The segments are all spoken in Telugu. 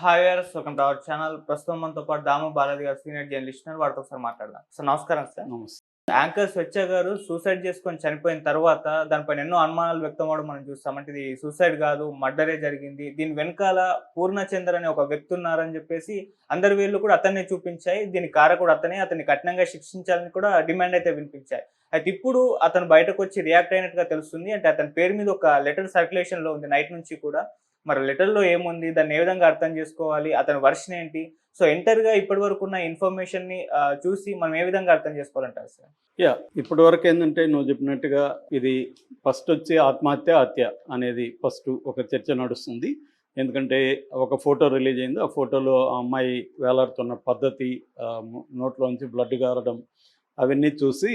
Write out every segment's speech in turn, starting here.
Hi viewers, welcome to our channel. ప్రస్తుతం మనతో పాటు దాము బాలాజీ గారు, సీనియర్ జర్నలిస్ట్ ఉన్నారు. వారితో ఒకసారి మాట్లాడదాం. సార్ నమస్కారం సార్. నమస్తే. యాంకర్ స్వేచ్ఛ గారు సూసైడ్ చేసుకొని చనిపోయిన తర్వాత దానిపైన ఎన్నో అనుమానాలు వ్యక్తం అవ్వడం మనం చూస్తాం. అంటే ఇది సూసైడ్ కాదు, మర్డరే జరిగింది. దీని వెనకాల పూర్ణచంద్ర అనే ఒక వ్యక్తి ఉన్నారని చెప్పేసి అందరి వేళ్ళు కూడా అతన్నే చూపించాయి. దీని కారకుడు అతనే, అతన్ని కఠినంగా శిక్షించాలని కూడా డిమాండ్ అయితే వినిపించాయి. అయితే ఇప్పుడు అతను బయటకు వచ్చి రియాక్ట్ అయినట్టుగా తెలుస్తుంది. అంటే అతని పేరు మీద ఒక లెటర్ సర్క్యులేషన్ లో ఉంది నైట్ నుంచి కూడా. మరి లెటర్‌లో ఏముంది? దాన్ని ఏ విధంగా అర్థం చేసుకోవాలి? అతని వెర్షన్ ఏంటి? సో ఎంటర్‌గా ఇప్పటి వరకు ఉన్న ఇన్ఫర్మేషన్‌ని చూసి మనం ఏ విధంగా అర్థం చేసుకోవాలంటారు సార్? ఇప్పటివరకు ఏంటంటే నువ్వు చెప్పినట్టుగా ఇది ఫస్ట్ వచ్చి ఆత్మహత్య, హత్య అనేది ఫస్ట్ ఒక చర్చ నడుస్తుంది. ఎందుకంటే ఒక ఫోటో రిలీజ్ అయింది. ఆ ఫోటోలో ఆ అమ్మాయి వేలాడుతున్న పద్ధతి, నోట్లోంచి బ్లడ్ గారడం అవన్నీ చూసి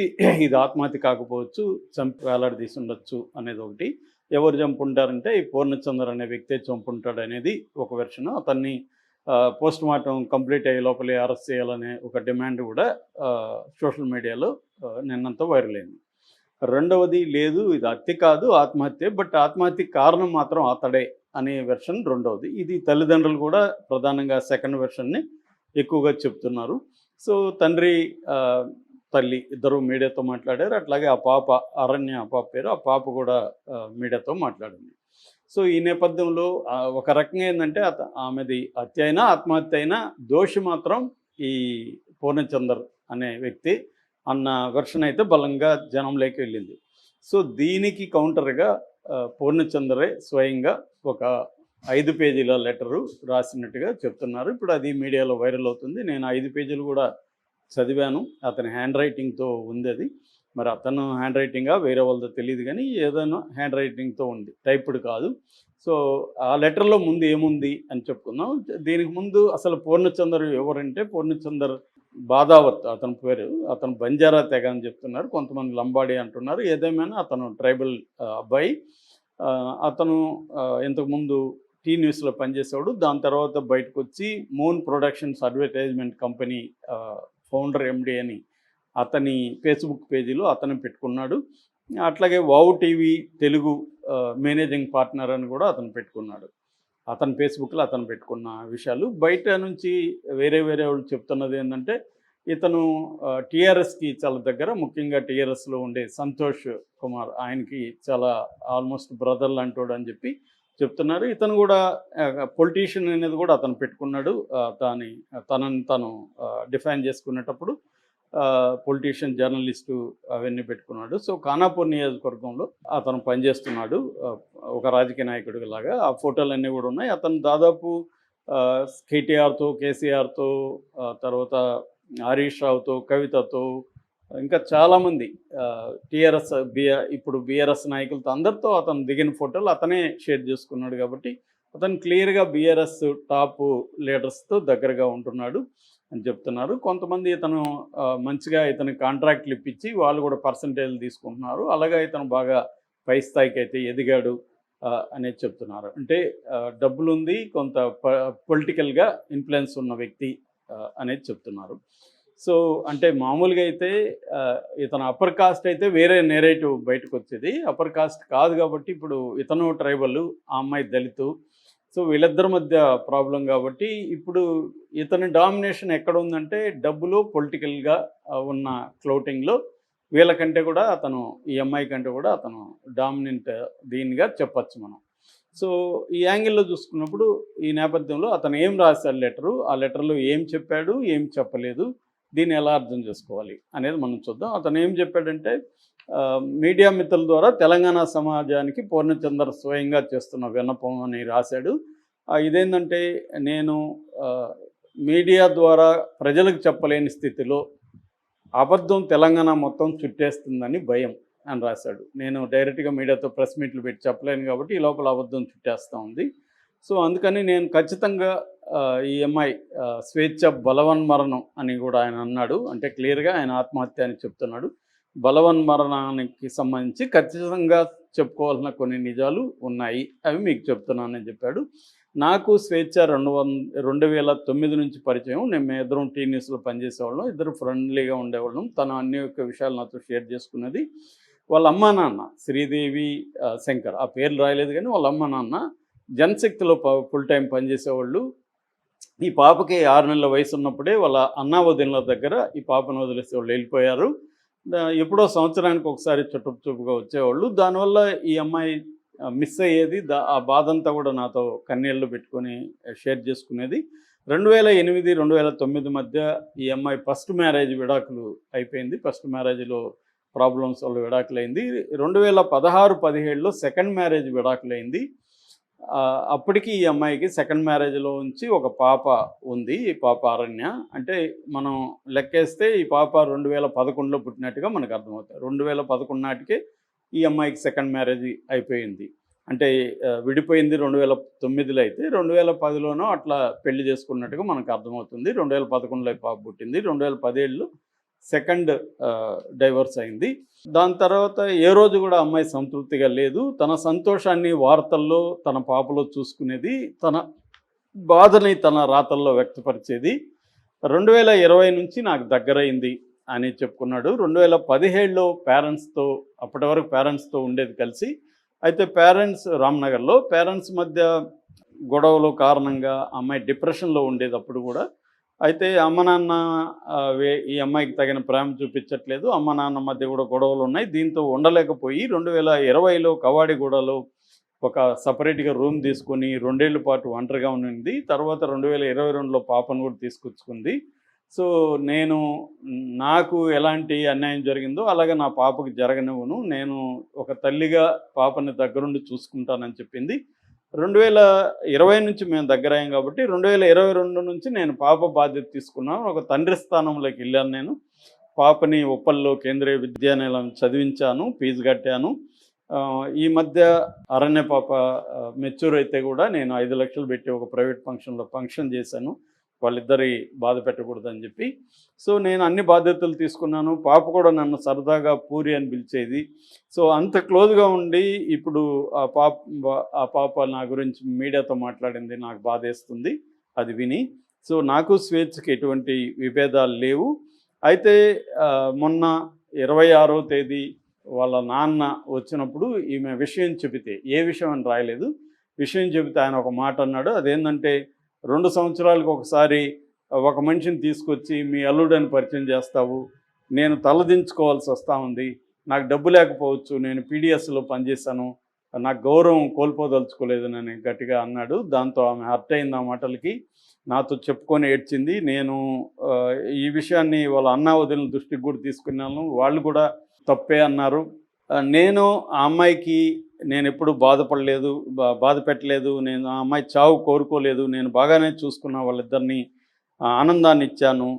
ఇది ఆత్మహత్య కాకపోవచ్చు, చంపి వేలాడదీసి ఉండొచ్చు అనేది ఒకటి. ఎవరు చంపుంటారంటే ఈ పూర్ణచంద్ర అనే వ్యక్తే చంపుంటాడు అనేది ఒక వెర్షన్. అతన్ని పోస్ట్ మార్టం కంప్లీట్ అయ్యే లోపలే అరెస్ట్ చేయాలనే ఒక డిమాండ్ కూడా సోషల్ మీడియాలో నిన్నంతా వైరల్ అయింది. రెండవది లేదు, ఇది హత్య కాదు ఆత్మహత్య, బట్ ఆత్మహత్యకి కారణం మాత్రం అతడే అనే వెర్షన్ రెండవది. ఇది తల్లిదండ్రులు కూడా ప్రధానంగా సెకండ్ వెర్షన్ని ఎక్కువగా చెప్తున్నారు. సో తండ్రి తల్లి ఇద్దరు మీడియాతో మాట్లాడారు. అట్లాగే ఆ పాప అరణ్య ఆ పాప పేరు, ఆ పాప కూడా మీడియాతో మాట్లాడింది. సో ఈ నేపథ్యంలో ఒక రకంగా ఏంటంటే ఆమెది హత్య అయినా ఆత్మహత్య అయినా దోషి మాత్రం ఈ పూర్ణచందర్ అనే వ్యక్తి అన్న వెర్షన్ అయితే బలంగా జనంలోకి వెళ్ళింది. సో దీనికి కౌంటర్గా పూర్ణచందరే స్వయంగా ఒక 5 పేజీల లెటరు రాసినట్టుగా చెప్తున్నారు. ఇప్పుడు అది మీడియాలో వైరల్ అవుతుంది. నేను 5 పేజీలు కూడా చదివాను. అతని హ్యాండ్ రైటింగ్తో ఉంది అది. మరి అతను హ్యాండ్ రైటింగా వేరే వాళ్ళతో తెలియదు, కానీ ఏదైనా హ్యాండ్ రైటింగ్తో ఉంది, టైప్డ్ కాదు. సో ఆ లెటర్లో ముందు ఏముంది అని చెప్పుకుందాం. దీనికి ముందు అసలు పూర్ణచందర్ ఎవరంటే, పూర్ణచందర్ బాదావత్ అతని పేరు. అతను బంజారా తెగ అని చెప్తున్నారు, కొంతమంది లంబాడి అంటున్నారు. ఏదేమైనా అతను ట్రైబల్ అబ్బాయి. అతను ఇంతకుముందు టీ న్యూస్లో పనిచేసేవాడు. దాని తర్వాత బయటకు వచ్చి moon productions advertisement company founder MD అని అతని ఫేస్బుక్ పేజీలో అతను పెట్టుకున్నాడు. అట్లాగే wow TV Telugu managing partner అని కూడా అతను పెట్టుకున్నాడు. అతని ఫేస్బుక్లో అతను పెట్టుకున్న విషయాలు బయట నుంచి వేరే వాళ్ళు చెప్తున్నది ఏంటంటే, ఇతను టీఆర్ఎస్కి చాలా దగ్గర, ముఖ్యంగా టీఆర్ఎస్లో ఉండే సంతోష్ కుమార్ ఆయనకి చాలా ఆల్మోస్ట్ బ్రదర్ లాంటోడు అని చెప్పి చెప్తున్నారు. ఇతను కూడా పొలిటీషియన్ అనేది కూడా అతను పెట్టుకున్నాడు. తనని తను డిఫైన్ చేసుకునేటప్పుడు పొలిటీషియన్, జర్నలిస్టు అవన్నీ పెట్టుకున్నాడు. సో ఖానాపూర్ నియోజకవర్గంలో అతను పనిచేస్తున్నాడు ఒక రాజకీయ నాయకుడి లాగా. ఆ ఫోటోలన్నీ కూడా ఉన్నాయి. అతను దాదాపు కేటీఆర్తో, కేసీఆర్తో, తర్వాత హరీష్ రావుతో, కవితతో, ఇంకా చాలామంది టీఆర్ఎస్ ఇప్పుడు బీఆర్ఎస్ నాయకులతో అందరితో అతను దిగిన ఫోటోలు అతనే షేర్ చేసుకున్నాడు. కాబట్టి అతను క్లియర్గా బీఆర్ఎస్ టాప్ లీడర్స్తో దగ్గరగా ఉంటున్నాడు అని చెప్తున్నారు. కొంతమంది ఇతను మంచిగా ఇతనికి కాంట్రాక్ట్లు ఇప్పించి వాళ్ళు కూడా పర్సంటేజ్లు తీసుకుంటున్నారు. అలాగే ఇతను బాగా పై స్థాయికి అయితే ఎదిగాడు అనేది చెప్తున్నారు. అంటే డబ్బులుంది, కొంత పొలిటికల్గా ఇన్ఫ్లుయెన్స్ ఉన్న వ్యక్తి అనేది చెప్తున్నారు. సో అంటే మామూలుగా అయితే ఇతను అప్పర్ కాస్ట్ అయితే వేరే నేరేటివ్ బయటకు వచ్చేది. అప్పర్ కాస్ట్ కాదు కాబట్టి ఇప్పుడు ఇతను ట్రైబల్, ఆ అమ్మాయి దళితు. సో వీళ్ళిద్దరి మధ్య ప్రాబ్లం కాబట్టి ఇప్పుడు ఇతని డామినేషన్ ఎక్కడ ఉందంటే డబ్బులో, పొలిటికల్గా ఉన్న క్లౌటింగ్లో వీళ్ళకంటే కూడా అతను, ఈ అమ్మాయి కంటే కూడా అతను డామినెంట్ దీనిగా చెప్పచ్చు మనం. సో ఈ యాంగిల్లో చూసుకున్నప్పుడు ఈ నేపథ్యంలో అతను ఏం రాశాడు లెటరు, ఆ లెటర్లో ఏం చెప్పాడు, ఏం చెప్పలేదు, దీన్ని ఎలా అర్థం చేసుకోవాలి అనేది మనం చూద్దాం. అతను ఏం చెప్పాడంటే, మీడియా మిత్రుల ద్వారా తెలంగాణ సమాజానికి పూర్ణచందర్ స్వయంగా చేస్తున్న విన్నపం అని రాశాడు. ఇదేంటంటే, నేను మీడియా ద్వారా ప్రజలకు చెప్పలేని స్థితిలో అబద్ధం తెలంగాణ మొత్తం చుట్టేస్తుందని భయం అని రాశాడు. నేను డైరెక్ట్గా మీడియాతో ప్రెస్ మీట్లు పెట్టి చెప్పలేను కాబట్టి ఈ లోపల అబద్ధం చుట్టేస్తూ ఉంది. సో అందుకని నేను ఖచ్చితంగా ఈ అమ్మాయి స్వేచ్ఛ బలవన్మరణం అని కూడా ఆయన అన్నాడు. అంటే క్లియర్గా ఆయన ఆత్మహత్య అని చెప్తున్నాడు. బలవన్మరణానికి సంబంధించి ఖచ్చితంగా చెప్పుకోవాల్సిన కొన్ని నిజాలు ఉన్నాయి, అవి మీకు చెప్తున్నానని చెప్పాడు. నాకు స్వేచ్ఛ 2009 నుంచి పరిచయం. మేము ఇద్దరం టీ న్యూస్లో పనిచేసేవాళ్ళం, ఇద్దరు ఫ్రెండ్లీగా ఉండేవాళ్ళం. తను అన్ని యొక్క విషయాలు నాతో షేర్ చేసుకున్నది. వాళ్ళ అమ్మా నాన్న శ్రీదేవి శంకర్, ఆ పేర్లు రాయలేదు కానీ వాళ్ళ అమ్మ నాన్న జనశక్తిలో ఫుల్ టైం పనిచేసేవాళ్ళు. ఈ పాపకి 6 నెలల వయసు ఉన్నప్పుడే వాళ్ళ అన్నా వదినల దగ్గర ఈ పాపను వదిలేసి వాళ్ళు వెళ్ళిపోయారు. ఎప్పుడో సంవత్సరానికి ఒకసారి చూపుగా వచ్చేవాళ్ళు. దానివల్ల ఈ అమ్మాయి మిస్ అయ్యేది. ఆ బాధంతా కూడా నాతో కన్నీళ్ళు పెట్టుకొని షేర్ చేసుకునేది. 2008, 2009 మధ్య ఈ అమ్మాయి ఫస్ట్ మ్యారేజ్ విడాకులు అయిపోయింది. ఫస్ట్ మ్యారేజ్లో ప్రాబ్లమ్స్ వల్ల విడాకులైంది. 2016, 17లో సెకండ్ మ్యారేజ్ విడాకులైంది. అప్పటికి ఈ అమ్మాయికి సెకండ్ మ్యారేజ్లో ఉంచి ఒక పాప ఉంది. ఈ పాప అరణ్య. అంటే మనం లెక్కేస్తే ఈ పాప 2011లో పుట్టినట్టుగా మనకు అర్థమవుతుంది. 2011 నాటికే ఈ అమ్మాయికి సెకండ్ మ్యారేజ్ అయిపోయింది. అంటే విడిపోయింది 2009లో అయితే 2010లోనో అట్లా పెళ్లి చేసుకున్నట్టుగా మనకు అర్థమవుతుంది. 2011లో పాప పుట్టింది. 2017లో సెకండ్ డైవర్స్ అయింది. దాని తర్వాత ఏ రోజు కూడా అమ్మాయి సంతృప్తిగా లేదు. తన సంతోషాన్ని వార్తల్లో తన పాపలో చూసుకునేది, తన బాధని తన రాతల్లో వ్యక్తపరిచేది. 2020 నుంచి నాకు దగ్గరైంది అని చెప్పుకున్నాడు. 2017లో పేరెంట్స్తో, అప్పటి వరకు పేరెంట్స్తో ఉండేది కలిసి. అయితే పేరెంట్స్ రామ్నగర్లో పేరెంట్స్ మధ్య గొడవలు కారణంగా అమ్మాయి డిప్రెషన్లో ఉండేది అప్పుడు కూడా. అయితే అమ్మ నాన్న ఈ అమ్మాయికి తగిన ప్రేమ చూపించట్లేదు. అమ్మ నాన్న మధ్య కూడా గొడవలు ఉన్నాయి. దీంతో ఉండలేకపోయి 2020లో కవాడిగూడలో ఒక సపరేట్గా రూమ్ తీసుకొని 2 ఏళ్ల పాటు ఒంటరిగా ఉన్నింది. తర్వాత 2022లో పాపను కూడా తీసుకొచ్చుకుంది. సో నాకు ఎలాంటి అన్యాయం జరిగిందో అలాగే నా పాపకి జరగనివ్వను, నేను ఒక తల్లిగా పాపని దగ్గరుండి చూసుకుంటానని చెప్పింది. 2020 నుంచి మేము దగ్గరయ్యాం కాబట్టి 2022 నుంచి నేను పాప బాధ్యత తీసుకున్నాను. ఒక తండ్రి స్థానంలోకి వెళ్ళాను. నేను పాపని ఉప్పల్లో కేంద్రీయ విద్యాలయం చదివించాను, ఫీజు కట్టాను. ఈ మధ్య అరణ్య పాప మెచ్యూర్ అయితే కూడా నేను 5 లక్షలు పెట్టి ఒక ప్రైవేట్ ఫంక్షన్ చేశాను, వాళ్ళిద్దరి బాధ పెట్టకూడదని చెప్పి. సో నేను అన్ని బాధ్యతలు తీసుకున్నాను. పాప కూడా నన్ను సరదాగా పూరి అని పిలిచేది. సో అంత క్లోజ్గా ఉండి ఇప్పుడు ఆ పాప నా గురించి మీడియాతో మాట్లాడింది, నాకు బాధేస్తుంది అది విని. సో నాకు స్వేచ్ఛకి ఎటువంటి విభేదాలు లేవు. అయితే మొన్న 26వ తేదీ వాళ్ళ నాన్న వచ్చినప్పుడు ఈమె విషయం చెబితే, ఏ విషయం అని రాయలేదు, విషయం చెబితే ఆయన ఒక మాట అన్నాడు. అదేంటంటే 2 సంవత్సరాలకు ఒకసారి ఒక మనిషిని తీసుకొచ్చి మీ అల్లుడని పరిచయం చేస్తావు, నేను తలదించుకోవాల్సి వస్తూ ఉంది, నాకు డబ్బు లేకపోవచ్చు, నేను పీడిఎస్లో పనిచేశాను, నాకు గౌరవం కోల్పోదలుచుకోలేదని గట్టిగా అన్నాడు. దాంతో ఆమె హర్ట్ అయింది ఆ మాటలకి. నాతో చెప్పుకొని ఏడ్చింది. నేను ఈ విషయాన్ని వాళ్ళ అన్నా వదిలిన దృష్టికి కూడా తీసుకున్నాను. వాళ్ళు కూడా తప్పే అన్నారు. నేను ఆ అమ్మాయికి నేను ఎప్పుడు బాధపడలేదు, బాధ పెట్టలేదు. నేను ఆ అమ్మాయి చావు కోరుకోలేదు. నేను బాగానే చూసుకున్న వాళ్ళిద్దరిని, ఆనందాన్ని ఇచ్చాను.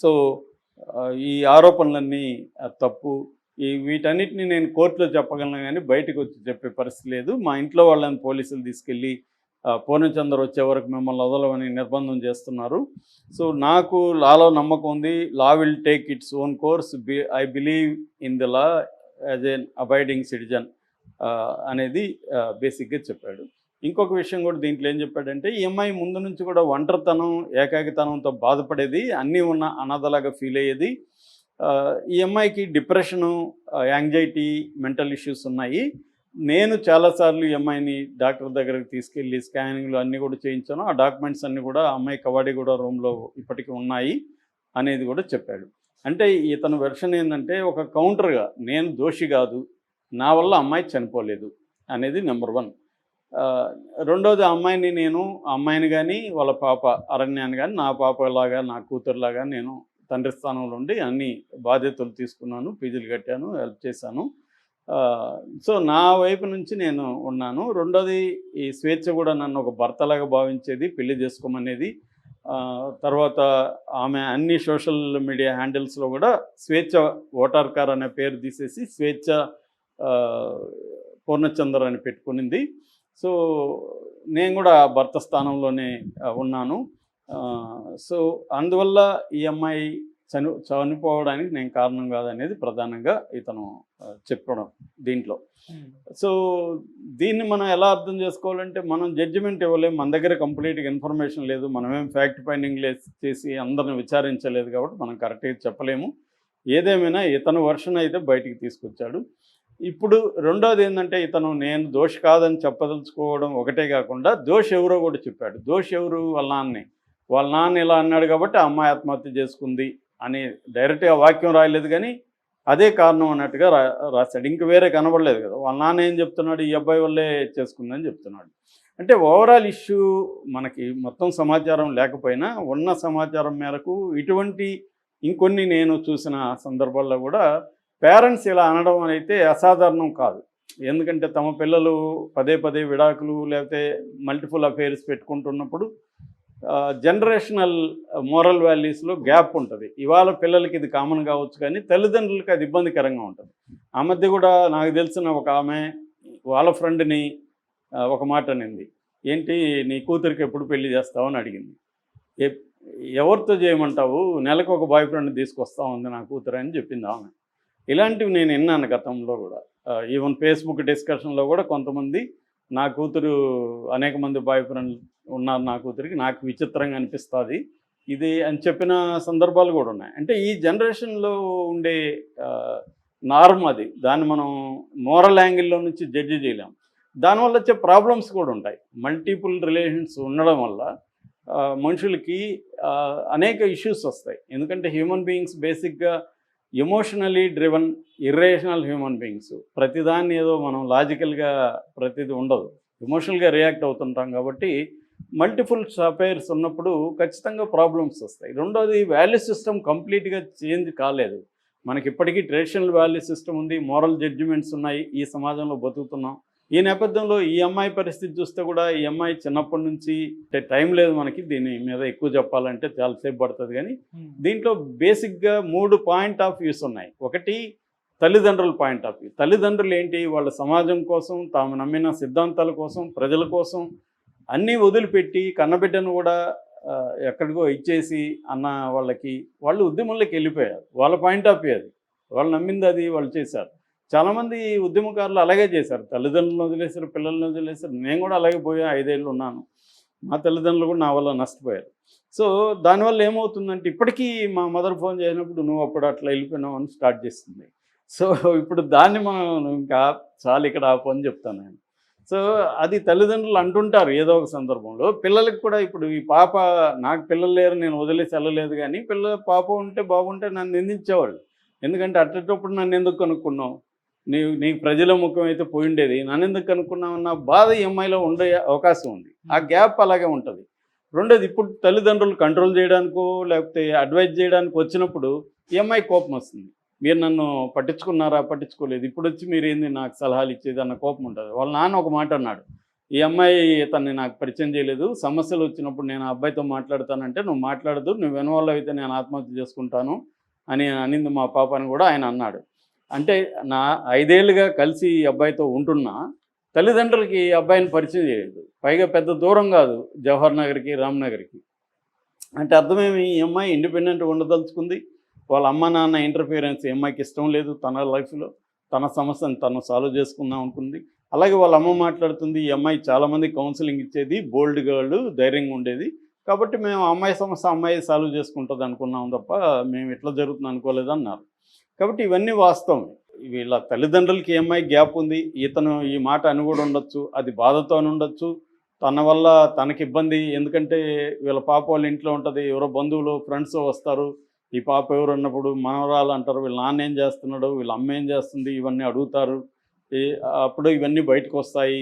సో ఈ ఆరోపణలన్నీ తప్పు. వీటన్నిటిని నేను కోర్టులో చెప్పగలను కానీ బయటకు వచ్చి చెప్పే పరిస్థితి లేదు. మా ఇంట్లో వాళ్ళని పోలీసులు తీసుకెళ్ళి పూర్ణచంద్ర వచ్చే వరకు మిమ్మల్ని వదలమని నిర్బంధం చేస్తున్నారు. సో నాకు లాలో నమ్మకం ఉంది. Law will take its own course. I believe in the law as N abiding citizen అనేది బేసిక్గా చెప్పాడు. ఇంకొక విషయం కూడా దీంట్లో ఏం చెప్పాడంటే, ఈ అమ్మాయి ముందు నుంచి కూడా ఒంటరితనం, ఏకాకితనంతో బాధపడేది, అన్నీ ఉన్న అనాథలాగా ఫీల్ అయ్యేది. ఈ అమ్మాయికి డిప్రెషను, యాంగ్జైటీ, మెంటల్ ఇష్యూస్ ఉన్నాయి. నేను చాలాసార్లు ఈ అమ్మాయిని డాక్టర్ దగ్గరకు తీసుకెళ్ళి స్కానింగ్లు అన్నీ కూడా చేయించాను. ఆ డాక్యుమెంట్స్ అన్నీ కూడా అమ్మాయి కవాడిగూడ రూమ్లో ఇప్పటికీ ఉన్నాయి అనేది కూడా చెప్పాడు. అంటే ఇతని వెర్షన్ ఏంటంటే, ఒక కౌంటర్గా నేను దోషి కాదు, నా వల్ల అమ్మాయి చనిపోలేదు అనేది నెంబర్ 1. రెండోది, అమ్మాయిని కానీ వాళ్ళ పాప అరణ్యాన్ని కానీ నా పాపలాగా, నా కూతురులాగా నేను తండ్రి స్థానంలో ఉండి అన్ని బాధ్యతలు తీసుకున్నాను, ఫీజులు కట్టాను, హెల్ప్ చేశాను. సో నా వైపు నుంచి నేను ఉన్నాను. రెండోది, ఈ స్వేచ్ఛ కూడా నన్ను ఒక భర్తలాగా భావించేది, పెళ్లి చేసుకోమనేది. తర్వాత ఆమె అన్ని సోషల్ మీడియా హ్యాండిల్స్లో కూడా స్వేచ్ఛ ఓటార్కార్ అనే పేరు తీసేసి స్వేచ్ఛ పూర్ణచంద్ర అని పెట్టుకునింది. సో నేను కూడా భర్త స్థానంలోనే ఉన్నాను. సో అందువల్ల ఈ అమ్మాయి చనిపోవడానికి నేను కారణం కాదనేది ప్రధానంగా ఇతను చెప్పడం దీంట్లో. సో దీన్ని మనం ఎలా అర్థం చేసుకోవాలంటే, మనం జడ్జిమెంట్ ఇవ్వలేము, మన దగ్గర కంప్లీట్గా ఇన్ఫర్మేషన్ లేదు, మనమేం ఫ్యాక్ట్ ఫైండింగ్ చేసి అందరిని విచారించలేదు కాబట్టి మనం కరెక్ట్గా చెప్పలేము. ఏదేమైనా ఇతను వర్షన్ అయితే బయటికి తీసుకొచ్చాడు. ఇప్పుడు రెండోది ఏంటంటే ఇతను నేను దోషి కాదని చెప్పదలుచుకోవడం ఒకటే కాకుండా దోషి ఎవరో కూడా చెప్పాడు. దోషి ఎవరు? వాళ్ళ నాన్నే. వాళ్ళ నాన్న ఇలా అన్నాడు కాబట్టి ఆ అమ్మాయి ఆత్మహత్య చేసుకుంది అని డైరెక్ట్గా వాక్యం రాయలేదు, కానీ అదే కారణం అన్నట్టుగా రాశాడు. ఇంక వేరే కనబడలేదు కదా. వాళ్ళ నాన్న ఏం చెప్తున్నాడు? ఈ అబ్బాయి వల్లే చేసుకుందని చెప్తున్నాడు. అంటే ఓవరాల్ ఇష్యూ మనకి మొత్తం సమాచారం లేకపోయినా ఉన్న సమాచారం మేరకు ఇటువంటి ఇంకొన్ని నేను చూసిన సందర్భాల్లో కూడా పేరెంట్స్ ఇలా అనడం అయితే అసాధారణం కాదు. ఎందుకంటే తమ పిల్లలు పదే పదే విడాకులు లేకపోతే మల్టిపుల్ అఫైర్స్ పెట్టుకుంటున్నప్పుడు జనరేషనల్ మోరల్ వాల్యూస్లో గ్యాప్ ఉంటుంది. ఇవాళ పిల్లలకి ఇది కామన్ కావచ్చు, కానీ తల్లిదండ్రులకి అది ఇబ్బందికరంగా ఉంటుంది. ఆ మధ్య కూడా నాకు తెలిసిన ఒక ఆమె వాళ్ళ ఫ్రెండ్ని ఒక మాట అనింది. ఏంటి నీ కూతురికి ఎప్పుడు పెళ్లి చేస్తావు అని అడిగింది. ఎవరితో చేయమంటావు? నెలకు ఒక బాయ్ ఫ్రెండ్ తీసుకొస్తా ఉంది నా కూతురు అని చెప్పింది ఆమె. ఇలాంటివి నేను విన్నాను గతంలో కూడా. ఈవెన్ ఫేస్బుక్ డిస్కషన్లో కూడా కొంతమంది నా కూతురు అనేక మంది బాయ్ ఫ్రెండ్ ఉన్నారు నా కూతురికి, నాకు విచిత్రంగా అనిపిస్తుంది ఇది అని చెప్పిన సందర్భాలు కూడా ఉన్నాయి. అంటే ఈ జనరేషన్లో ఉండే నార్మ్ అది. దాన్ని మనం మోరల్ యాంగిల్లో నుంచి జడ్జి చేయలేం. దానివల్ల వచ్చే ప్రాబ్లమ్స్ కూడా ఉంటాయి. మల్టిపుల్ రిలేషన్స్ ఉండడం వల్ల మనుషులకి అనేక ఇష్యూస్ వస్తాయి. ఎందుకంటే హ్యూమన్ బీయింగ్స్ బేసిక్గా emotionally driven irrational human beings. ప్రతిదాన్ని ఏదో మనం లాజికల్గా ప్రతిదీ ఉండదు, ఎమోషనల్గా రియాక్ట్ అవుతుంటాం. కాబట్టి మల్టిపుల్ అఫైర్స్ ఉన్నప్పుడు ఖచ్చితంగా ప్రాబ్లమ్స్ వస్తాయి. రెండోది వాల్యూ సిస్టమ్ కంప్లీట్గా చేంజ్ కాలేదు. మనకి ఇప్పటికీ ట్రెడిషనల్ వాల్యూ సిస్టమ్ ఉంది, మోరల్ జడ్జిమెంట్స్ ఉన్నాయి, ఈ సమాజంలో బతుకుతున్నాం. ఈ నేపథ్యంలో ఈ అమ్మాయి పరిస్థితి చూస్తే కూడా ఈ అమ్మాయి చిన్నప్పటి నుంచి అంటే టైం లేదు మనకి దీని మీద ఎక్కువ చెప్పాలంటే చాలాసేపు పడుతుంది, కానీ దీంట్లో బేసిక్గా 3 పాయింట్ ఆఫ్ వ్యూస్ ఉన్నాయి. ఒకటి తల్లిదండ్రుల పాయింట్ ఆఫ్ వ్యూ. తల్లిదండ్రులు ఏంటి, వాళ్ళ సమాజం కోసం, తాము నమ్మిన సిద్ధాంతాల కోసం, ప్రజల కోసం అన్నీ వదిలిపెట్టి కన్నబిడ్డను కూడా ఎక్కడికో ఇచ్చేసి అన్న వాళ్ళకి వాళ్ళు ఉద్యమంలోకి వెళ్ళిపోయారు. వాళ్ళ పాయింట్ ఆఫ్ వ్యూ అది. వాళ్ళు నమ్మింది అది వాళ్ళు చేశారు. చాలామంది ఉద్యమకారులు అలాగే చేశారు. తల్లిదండ్రులను వదిలేశారు, పిల్లలను వదిలేశారు. నేను కూడా అలాగే పోయా, 5 ఏళ్ళు ఉన్నాను. మా తల్లిదండ్రులు కూడా నా వల్ల నష్టపోయారు. సో దానివల్ల ఏమవుతుందంటే ఇప్పటికీ మా మదర్ ఫోన్ చేసినప్పుడు నువ్వు అప్పుడు అట్లా వెళ్ళిపోయినావు అని స్టార్ట్ చేస్తుంది. సో ఇప్పుడు దాన్ని మనం ఇంకా చాలు ఇక్కడ ఆ పని చెప్తాను నేను. సో అది తల్లిదండ్రులు అంటుంటారు ఏదో ఒక సందర్భంలో. పిల్లలకు కూడా ఇప్పుడు ఈ పాప, నాకు పిల్లలు లేరు, నేను వదిలేసి వెళ్ళలేదు, కానీ పాప ఉంటే బాగుంటే నన్ను నిందించేవాళ్ళు. ఎందుకంటే అట్టేటప్పుడు నన్ను ఎందుకు కనుక్కున్నావు, నీకు ప్రజల ముఖం అయితే పోయిండేది, నన్ను ఎందుకు కనుక్కున్నామన్న బాధ ఈ అమ్మాయిలో ఉండే అవకాశం ఉంది. ఆ గ్యాప్ అలాగే ఉంటుంది. రెండోది ఇప్పుడు తల్లిదండ్రులు కంట్రోల్ చేయడానికో లేకపోతే అడ్వైజ్ చేయడానికి వచ్చినప్పుడు ఈ అమ్మాయి కోపం వస్తుంది. మీరు నన్ను పట్టించుకున్నారా, పట్టించుకోలేదు, ఇప్పుడు వచ్చి మీరు ఏంది నాకు సలహాలు ఇచ్చేది అన్న కోపం ఉంటుంది. వాళ్ళ నాన్న ఒక మాట అన్నాడు, ఈ అమ్మాయి తనని నాకు పరిచయం చేయలేదు, సమస్యలు వచ్చినప్పుడు నేను ఆ అబ్బాయితో మాట్లాడతానంటే నువ్వు మాట్లాడదు, నువ్వు వెనవాళ్ళు అయితే నేను ఆత్మహత్య చేసుకుంటాను అని అనింది మా పాప అని కూడా ఆయన అన్నాడు. అంటే నా 5 ఏళ్ళుగా కలిసి ఈ అబ్బాయితో ఉంటున్నా తల్లిదండ్రులకి ఈ అబ్బాయిని పరిచయం చేయలేదు. పైగా పెద్ద దూరం కాదు, జవహర్ నగర్కి, రామ్నగర్కి. అంటే అర్థమేమి, ఈ అమ్మాయి ఇండిపెండెంట్గా ఉండదలుచుకుంది. వాళ్ళ అమ్మ నాన్న ఇంటర్ఫియరెన్స్ ఈ అమ్మాయికి ఇష్టం లేదు. తన లైఫ్లో తన సమస్యను తను సాల్వ్ చేసుకుందాం అనుకుంది. అలాగే వాళ్ళ అమ్మ మాట్లాడుతుంది, ఈ అమ్మాయి చాలామంది కౌన్సిలింగ్ ఇచ్చేది, బోల్డ్ గర్ల్, ధైర్యంగా ఉండేది, కాబట్టి మేము అమ్మాయి సమస్య అమ్మాయి సాల్వ్ చేసుకుంటుంది అనుకున్నాం తప్ప మేము ఇట్లా జరుగుతుంది అనుకోలేదు అన్నారు. కాబట్టి ఇవన్నీ వాస్తవం. వీళ్ళ తల్లిదండ్రులకి ఈ అమ్మాయి గ్యాప్ ఉంది. ఇతను ఈ మాట అని కూడా ఉండొచ్చు, అది బాధతో అని ఉండొచ్చు, తన వల్ల తనకి ఇబ్బంది. ఎందుకంటే వీళ్ళ పాప వాళ్ళ ఇంట్లో ఉంటుంది, ఎవరో బంధువులు ఫ్రెండ్స్ వస్తారు, ఈ పాప ఎవరు అన్నప్పుడు మనవరాలు అంటారు, వీళ్ళ నాన్న ఏం చేస్తున్నాడు, వీళ్ళ అమ్మ ఏం చేస్తుంది, ఇవన్నీ అడుగుతారు. అప్పుడు ఇవన్నీ బయటకు వస్తాయి.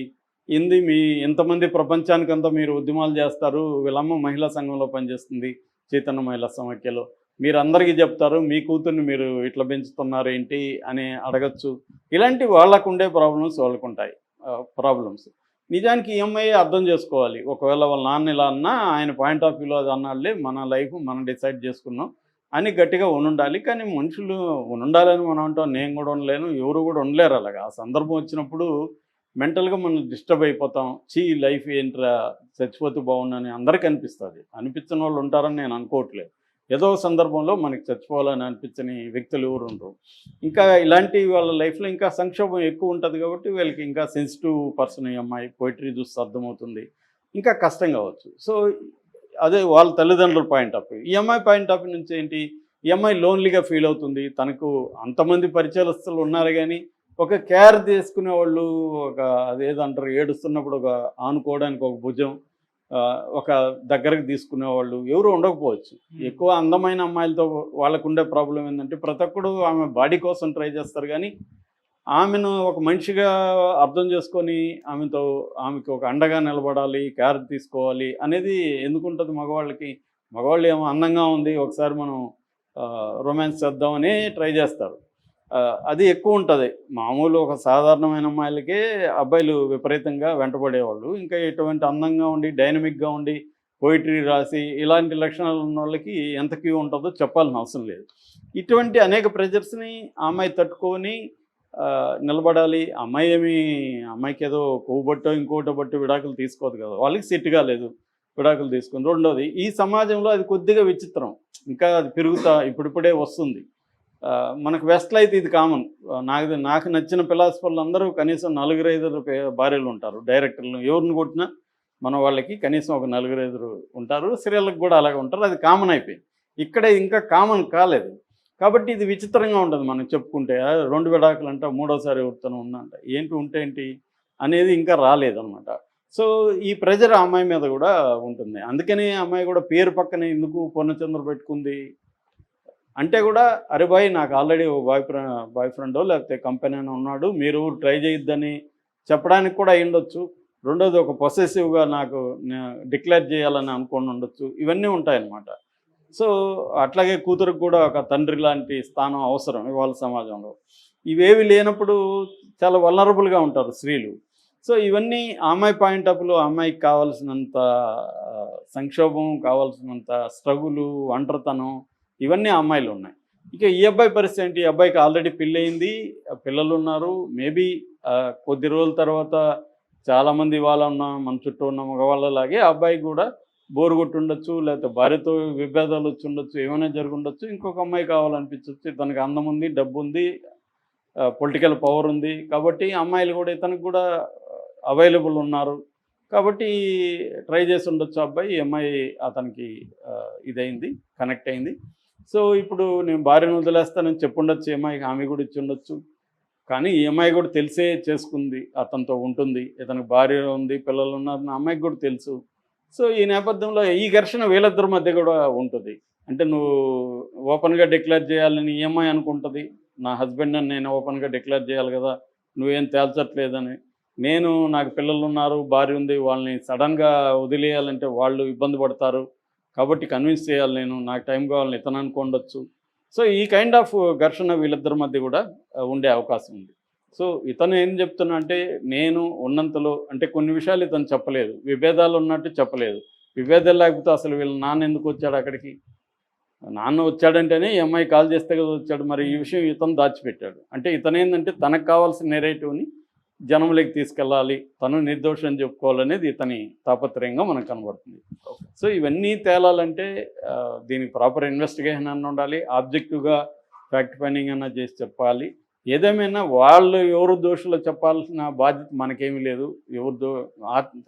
మీ ఎంతమంది ప్రపంచానికంతా మీరు ఉద్యమాలు చేస్తారు, వీళ్ళమ్మ మహిళా సంఘంలో పనిచేస్తుంది, చైతన్య మహిళా సమాఖ్యలో, మీరు అందరికీ చెప్తారు మీ కూతుర్ని మీరు ఇట్లా పెంచుతున్నారు ఏంటి అని అడగచ్చు. ఇలాంటి వాళ్ళకు ఉండే ప్రాబ్లమ్స్ వాళ్ళకు ఉంటాయి ప్రాబ్లమ్స్. నిజానికి ఈ అమ్మాయి అర్థం చేసుకోవాలి. ఒకవేళ వాళ్ళ నాన్న ఇలా అన్నా ఆయన పాయింట్ ఆఫ్ వ్యూలో అది అన్నాళ్ళే, మన లైఫ్ మనం డిసైడ్ చేసుకున్నాం అని గట్టిగా ఉండాలి. కానీ మనుషులు ఉండాలని మనం అంటాం, నేను కూడా ఉండలేను, ఎవరు కూడా ఉండలేరు అలాగా. ఆ సందర్భం వచ్చినప్పుడు మెంటల్గా మనం డిస్టర్బ్ అయిపోతాం. లైఫ్ ఏంట్రా, చచ్చిపోతే బాగుండని అందరికీ అనిపిస్తుంది. అనిపించిన వాళ్ళు ఉంటారని నేను అనుకోవట్లేదు. ఏదో సందర్భంలో మనకి చచ్చిపోవాలని అనిపించని వ్యక్తులు ఎవరు ఉండరు. ఇంకా ఇలాంటి వాళ్ళ లైఫ్లో ఇంకా సంక్షోభం ఎక్కువ ఉంటుంది కాబట్టి వీళ్ళకి ఇంకా సెన్సిటివ్ పర్సన్ ఈ అమ్మాయి, పోయిటరీ చూస్తే అర్థమవుతుంది, ఇంకా కష్టం కావచ్చు. సో అదే వాళ్ళ తల్లిదండ్రుల పాయింట్ ఆఫ్ వ్యూ. ఈ అమ్మాయి పాయింట్ ఆఫ్ వ్యూ నుంచి ఏంటి, ఈ అమ్మాయి లోన్లీగా ఫీల్ అవుతుంది. తనకు అంతమంది పరిచయస్తులు ఉన్నారు, కానీ ఒక కేర్ తీసుకునే వాళ్ళు, ఒక అదేదంటారు ఏడుస్తున్నప్పుడు ఒక ఆనుకోవడానికి ఒక భుజం, ఒక దగ్గరకు తీసుకునేవాళ్ళు ఎవరు ఉండకపోవచ్చు. ఎక్కువ అందమైన అమ్మాయిలతో వాళ్ళకు ఉండే ప్రాబ్లం ఏంటంటే ప్రతి ఒక్కడు ఆమె బాడీ కోసం ట్రై చేస్తారు, కానీ ఆమెను ఒక మనిషిగా అర్థం చేసుకొని ఆమెకి ఒక అండగా నిలబడాలి, కేర్ తీసుకోవాలి అనేది ఎందుకుంటుంది మగవాళ్ళకి? మగవాళ్ళు ఏమో అందంగా ఉంది, ఒకసారి మనం రొమాన్స్ చేద్దామని ట్రై చేస్తారు. అది ఎక్కువ ఉంటుంది. మామూలు ఒక సాధారణమైన అమ్మాయిలకే అబ్బాయిలు విపరీతంగా వెంటబడేవాళ్ళు. ఇంకా ఇటువంటి అందంగా ఉండి, డైనమిక్గా ఉండి, పోయిటరీ రాసి ఇలాంటి లక్షణాలు ఉన్న వాళ్ళకి ఎంత క్యూ ఉంటుందో చెప్పాల్సిన అవసరం లేదు. ఇటువంటి అనేక ప్రెజర్స్ని ఆ అమ్మాయి తట్టుకొని నిలబడాలి. అమ్మాయికి ఏదో కొవ్వు బట్టో ఇంకోటో బట్టి విడాకులు తీసుకోదు కదా, వాళ్ళకి సెట్ కాలేదు, విడాకులు తీసుకుని. రెండోది, ఈ సమాజంలో అది కొద్దిగా విచిత్రం, ఇంకా అది పెరుగుతా ఇప్పుడిప్పుడే వస్తుంది. మనకు వెస్ట్లో అయితే ఇది కామన్. నాకు నచ్చిన ఫిలాసఫర్లు అందరూ కనీసం 4-5 భార్యలు ఉంటారు. డైరెక్టర్లు ఎవరిని కొట్టినా మన వాళ్ళకి కనీసం ఒక 4-5 ఉంటారు. సీరియళ్ళకి కూడా అలాగే ఉంటారు. అది కామన్ అయిపోయింది. ఇక్కడే ఇంకా కామన్ కాలేదు కాబట్టి ఇది విచిత్రంగా ఉంటుంది. మనం చెప్పుకుంటే 2 విడాకులు అంట, మూడోసారి ఎవరితోనో ఉందంట, ఏంటి ఉంటే ఏంటి అనేది ఇంకా రాలేదన్నమాట. సో ఈ ప్రెజర్ ఆ అమ్మాయి మీద కూడా ఉంటుంది. అందుకని అమ్మాయి కూడా పేరు పక్కన ఎందుకు పూర్ణచంద్ర పెట్టుకుంది అంటే కూడా, అరే బాయ్ నాకు ఆల్రెడీ ఓ బాయ్ ఫ్రెండో లేకపోతే కంపెనీ ఉన్నాడు, మీరు ట్రై చేయొద్దని చెప్పడానికి కూడా అయ్యుండొచ్చు. రెండోది, ఒక పొసెసివ్గా నాకు డిక్లేర్ చేయాలని అనుకుని ఉండొచ్చు. ఇవన్నీ ఉంటాయన్నమాట. సో అట్లాగే కూతురికి కూడా ఒక తండ్రి లాంటి స్థానం అవసరం ఇవాళ సమాజంలో. ఇవేవి లేనప్పుడు చాలా వల్నరబుల్గా ఉంటారు స్త్రీలు. సో ఇవన్నీ ఆ అమ్మాయి పాయింట్ ఆఫ్ వ్యూలో అమ్మాయికి కావాల్సినంత సంక్షోభం, కావాల్సినంత స్ట్రగులు, ఒంటరితనం, ఇవన్నీ ఆ అమ్మాయిలు ఉన్నాయి. ఇక ఈ అబ్బాయి పరిస్థితి ఏంటి? ఈ అబ్బాయికి ఆల్రెడీ పెళ్ళయింది, పిల్లలు ఉన్నారు. మేబీ కొద్ది రోజుల తర్వాత చాలామంది మన చుట్టూ ఉన్న మగవాళ్ళలాగే ఆ అబ్బాయికి కూడా బోరు కొట్టి ఉండొచ్చు, లేకపోతే భార్యతో విభేదాలు వచ్చి ఉండొచ్చు, ఏమైనా జరిగి ఉండొచ్చు. ఇంకొక అమ్మాయి కావాలనిపించవచ్చు. ఇతనికి అందం ఉంది, డబ్బు ఉంది, పొలిటికల్ పవర్ ఉంది. కాబట్టి అమ్మాయిలు కూడా ఇతనికి కూడా అవైలబుల్ ఉన్నారు. కాబట్టి ట్రై చేసి ఉండొచ్చు అబ్బాయి. ఈ అమ్మాయి అతనికి ఇదైంది, కనెక్ట్ అయింది. సో ఇప్పుడు నేను భార్యను వదిలేస్తానని చెప్పుండొచ్చు అమ్మాయికి, ఆమె కూడా ఇచ్చి ఉండొచ్చు. కానీ ఈ అమ్మాయి కూడా తెలిసే చేసుకుంది, అతనితో ఉంటుంది, ఇతనికి భార్య ఉంది, పిల్లలు ఉన్నారని అమ్మాయికి కూడా తెలుసు. సో ఈ నేపథ్యంలో ఈ ఘర్షణ వీళ్ళిద్దరి మధ్య కూడా ఉంటుంది. అంటే నువ్వు ఓపెన్గా డిక్లేర్ చేయాలని ఈ అమ్మాయి అనుకుంటుంది, నా హస్బెండ్ అని నేను ఓపెన్గా డిక్లేర్ చేయాలి కదా, నువ్వేం తేల్చట్లేదని. నాకు పిల్లలు ఉన్నారు, భార్య ఉంది, వాళ్ళని సడన్గా వదిలేయాలంటే వాళ్ళు ఇబ్బంది పడతారు, కాబట్టి కన్విన్స్ చేయాలి, నాకు టైం కావాలని ఇతను అనుకోండొచ్చు. సో ఈ కైండ్ ఆఫ్ ఘర్షణ వీళ్ళిద్దరి మధ్య కూడా ఉండే అవకాశం ఉంది. సో ఇతను ఏం చెప్తున్నా అంటే, నేను ఉన్నంతలో అంటే కొన్ని విషయాలు ఇతను చెప్పలేదు, విభేదాలు ఉన్నట్టు చెప్పలేదు. విభేదాలు లేకపోతే అసలు వీళ్ళ నాన్న ఎందుకు వచ్చాడు అక్కడికి? నాన్న వచ్చాడంటేనే ఈ అమ్మాయి కాల్ చేస్తే కదా వచ్చాడు. మరి ఈ విషయం ఇతను దాచిపెట్టాడు. అంటే ఇతను ఏంటంటే తనకు కావాల్సిన నెరేటివ్ని జనంలోకి తీసుకెళ్ళాలి, తను నిర్దోషం చెప్పుకోవాలనేది ఇతని తాపత్రయంగా మనకు కనబడుతుంది. సో ఇవన్నీ తేలాలంటే దీనికి ప్రాపర్ ఇన్వెస్టిగేషన్ అన్న ఉండాలి, ఆబ్జెక్టివ్గా ఫ్యాక్ట్ ఫైండింగ్ అన్న చేసి చెప్పాలి. ఏదేమైనా వాళ్ళు ఎవరు దోషులో చెప్పాల్సిన బాధ్యత మనకేమీ లేదు.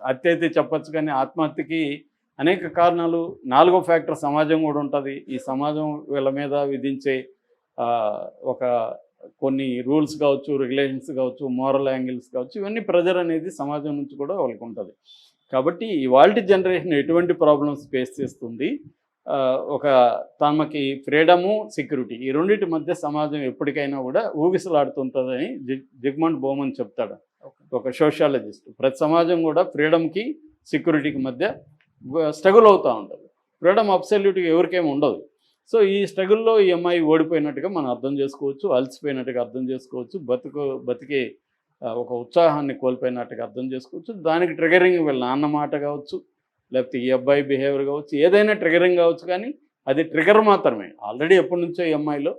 హత్య అయితే చెప్పచ్చు, కానీ ఆత్మహత్యకి అనేక కారణాలు, 4వ ఫ్యాక్టర్ సమాజం కూడా ఉంటుంది. ఈ సమాజం వీళ్ళ మీద విధించే ఒక కొన్ని రూల్స్ కావచ్చు, రెగ్యులేషన్స్ కావచ్చు, మోరల్ యాంగిల్స్ కావచ్చు, ఇవన్నీ ప్రెజర్ అనేది సమాజం నుంచి కూడా వాళ్ళకి ఉంటుంది. కాబట్టి ఇవాల్టి జనరేషన్ ఎటువంటి ప్రాబ్లమ్స్ ఫేస్ చేస్తుంది, ఒక తమకి ఫ్రీడము, సెక్యూరిటీ, ఈ రెండింటి మధ్య సమాజం ఎప్పటికైనా కూడా ఊగిసలాడుతుంటుందని జిగ్మంట్ బౌమన్ చెప్తాడు, ఒక సోషియాలజిస్ట్. ప్రతి సమాజం కూడా ఫ్రీడమ్కి, సెక్యూరిటీకి మధ్య స్ట్రగుల్ అవుతూ ఉంటుంది. ఫ్రీడమ్ అబ్సల్యూట్గా ఎవరికేమి ఉండదు. సో ఈ స్ట్రగుల్లో ఈ అమ్మాయి ఓడిపోయినట్టుగా మనం అర్థం చేసుకోవచ్చు, అలసిపోయినట్టుగా అర్థం చేసుకోవచ్చు, బతికే ఒక ఉత్సాహాన్ని కోల్పోయినట్టుగా అర్థం చేసుకోవచ్చు. దానికి ట్రిగరింగ్ వీళ్ళ నాన్న మాట కావచ్చు, లేకపోతే ఈ అబ్బాయి బిహేవియర్ కావచ్చు, ఏదైనా ట్రిగరింగ్ కావచ్చు. కానీ అది ట్రిగర్ మాత్రమే. ఆల్రెడీ ఎప్పటి నుంచో ఈ అమ్మాయిలో